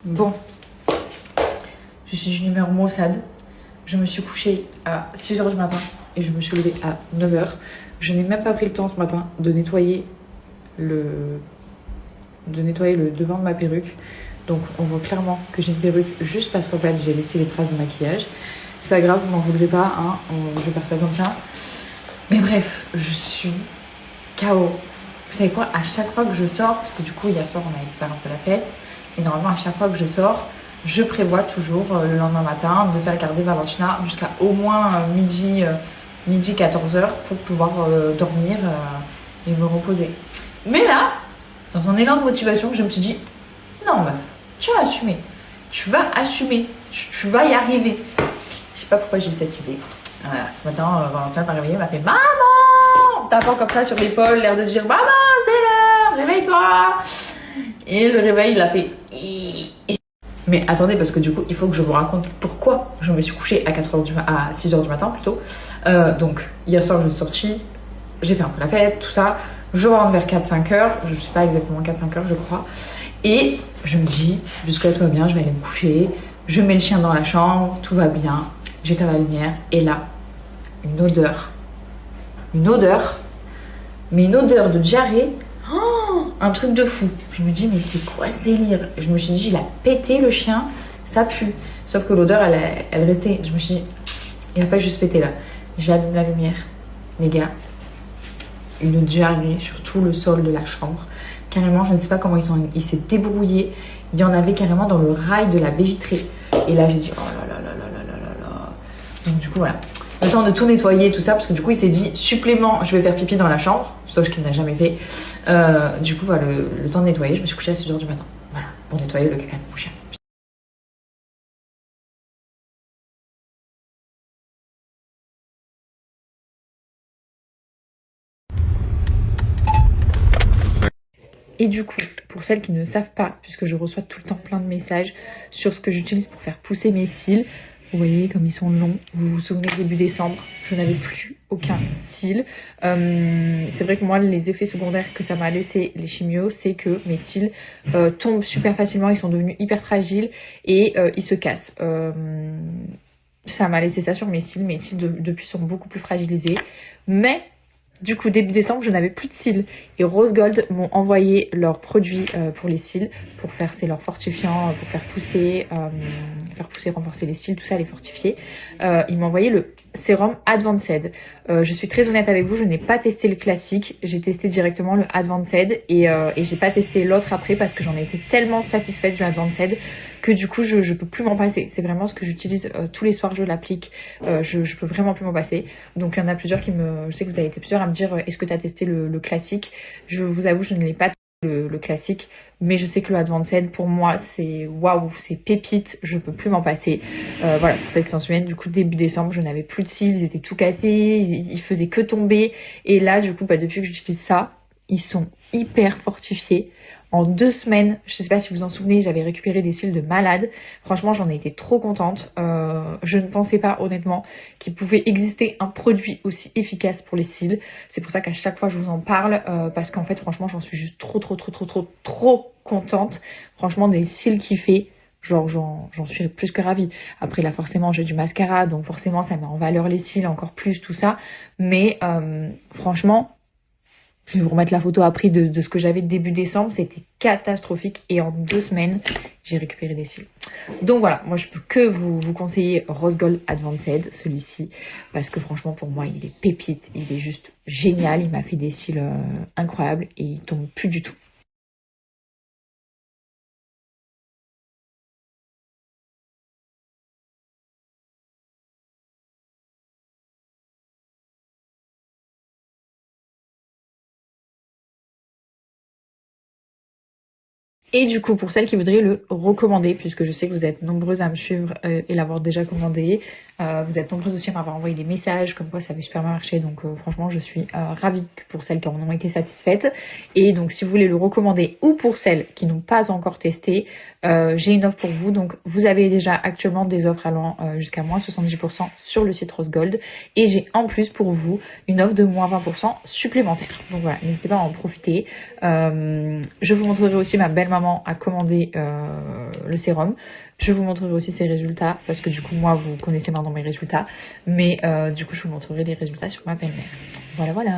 Bon, je suis une humeur maussade. Je me suis couchée à 6h du matin et je me suis levée à 9h. Je n'ai même pas pris le temps ce matin de nettoyer le devant de ma perruque. Donc on voit clairement que j'ai une perruque juste parce qu'en fait j'ai laissé les traces de maquillage. C'est pas grave, vous m'en voudrez pas, hein, je vais faire ça comme ça. Mais bref, je suis KO. Vous savez quoi, à chaque fois que je sors, parce que du coup hier soir on a été faire un peu la fête, et normalement à chaque fois que je sors, je prévois toujours le lendemain matin de faire garder Valentina jusqu'à au moins midi 14h pour pouvoir dormir et me reposer. Mais là, dans un élan de motivation, je me suis dit, non meuf, tu vas assumer. Tu vas assumer. Tu vas y arriver. Je sais pas pourquoi j'ai eu cette idée. Voilà, ce matin, Valentin m'a réveillée, m'a fait maman, tapant comme ça sur l'épaule, l'air de dire maman, c'est l'heure, réveille-toi. Et le réveil, il a fait. Mais attendez, parce que du coup, il faut que je vous raconte pourquoi je me suis couchée à 6h du matin plutôt. Donc, hier soir, je suis sortie, j'ai fait un peu la fête, tout ça. Je rentre vers 4-5 heures, je sais pas exactement 4-5 heures, je crois. Et je me dis, jusque-là, tout va bien, je vais aller me coucher. Je mets le chien dans la chambre, tout va bien. J'éteins la lumière. Et là, une odeur. Mais une odeur de diarrhée. Oh, un truc de fou. Je me dis, mais c'est quoi ce délire? Je me suis dit, il a pété le chien, ça pue. Sauf que l'odeur, elle restait. Je me suis dit, il a pas juste pété là. J'allume la lumière. Les gars, une diarrhée sur tout le sol de la chambre. Carrément, je ne sais pas comment il s'est débrouillé. Il y en avait carrément dans le rail de la baie vitrée. Et là, j'ai dit, oh là là là là là là là là. Donc du coup, voilà. Le temps de tout nettoyer, tout ça, parce que du coup, il s'est dit, supplément, je vais faire pipi dans la chambre. Chose qu'il n'a jamais fait. Du coup, voilà, le temps de nettoyer, je me suis couchée à 6h du matin. Voilà, pour nettoyer le caca de mon chien. Et du coup, pour celles qui ne savent pas, puisque je reçois tout le temps plein de messages sur ce que j'utilise pour faire pousser mes cils, vous voyez comme ils sont longs. Vous vous souvenez, début décembre, je n'avais plus aucun cils. C'est vrai que moi, les effets secondaires que ça m'a laissé les chimios, c'est que mes cils tombent super facilement, ils sont devenus hyper fragiles et ils se cassent. Ça m'a laissé ça sur mes cils depuis sont beaucoup plus fragilisés. Mais du coup, début décembre, je n'avais plus de cils. Et Rose Gold m'ont envoyé leurs produits pour les cils, pour faire, c'est leur fortifiant, pour faire pousser, renforcer les cils, tout ça, les fortifier. Ils m'ont envoyé le sérum Advanced. Je suis très honnête avec vous, je n'ai pas testé le classique. J'ai testé directement le Advanced et j'ai pas testé l'autre après parce que j'en ai été tellement satisfaite du Advanced que du coup je peux plus m'en passer. C'est vraiment ce que j'utilise tous les soirs, je l'applique. Je peux vraiment plus m'en passer. Donc il y en a plusieurs je sais que vous avez été plusieurs à me dire est-ce que tu as testé le classique? Je vous avoue, je ne l'ai pas testé le classique, mais je sais que le Advanced pour moi c'est waouh, c'est pépite, je peux plus m'en passer. Voilà, pour celles qui s'en souviennent, du coup début décembre je n'avais plus de cils, ils étaient tout cassés, ils faisaient que tomber, et là du coup depuis que j'utilise ça, ils sont hyper fortifiés. En 2 semaines, je sais pas si vous vous en souvenez, j'avais récupéré des cils de malade. Franchement, j'en ai été trop contente. Je ne pensais pas honnêtement qu'il pouvait exister un produit aussi efficace pour les cils. C'est pour ça qu'à chaque fois je vous en parle, parce qu'en fait, franchement, j'en suis juste trop contente. Franchement, des cils kiffés. Genre, j'en suis plus que ravie. Après, là, forcément, j'ai du mascara, donc forcément, ça met en valeur les cils encore plus, tout ça. Mais franchement, je vais vous remettre la photo après de ce que j'avais début décembre. C'était catastrophique. Et en 2 semaines, j'ai récupéré des cils. Donc voilà, moi je peux que vous conseiller Rose Gold Advanced, celui-ci. Parce que franchement, pour moi, il est pépite. Il est juste génial. Il m'a fait des cils incroyables. Et il tombe plus du tout. Et du coup, pour celles qui voudraient le recommander, puisque je sais que vous êtes nombreuses à me suivre et l'avoir déjà commandé, vous êtes nombreuses aussi à m'avoir envoyé des messages comme quoi ça avait super bien marché. Donc franchement, je suis ravie pour celles qui en ont été satisfaites. Et donc si vous voulez le recommander ou pour celles qui n'ont pas encore testé, j'ai une offre pour vous. Donc vous avez déjà actuellement des offres allant jusqu'à moins 70% sur le site Rose Gold. Et j'ai en plus pour vous une offre de moins 20% supplémentaire. Donc voilà, n'hésitez pas à en profiter. Je vous montrerai aussi ma belle maman maman a commandé le sérum. Je vous montrerai aussi ses résultats parce que du coup moi vous connaissez maintenant mes résultats. Mais du coup je vous montrerai les résultats sur ma belle-mère. Voilà voilà.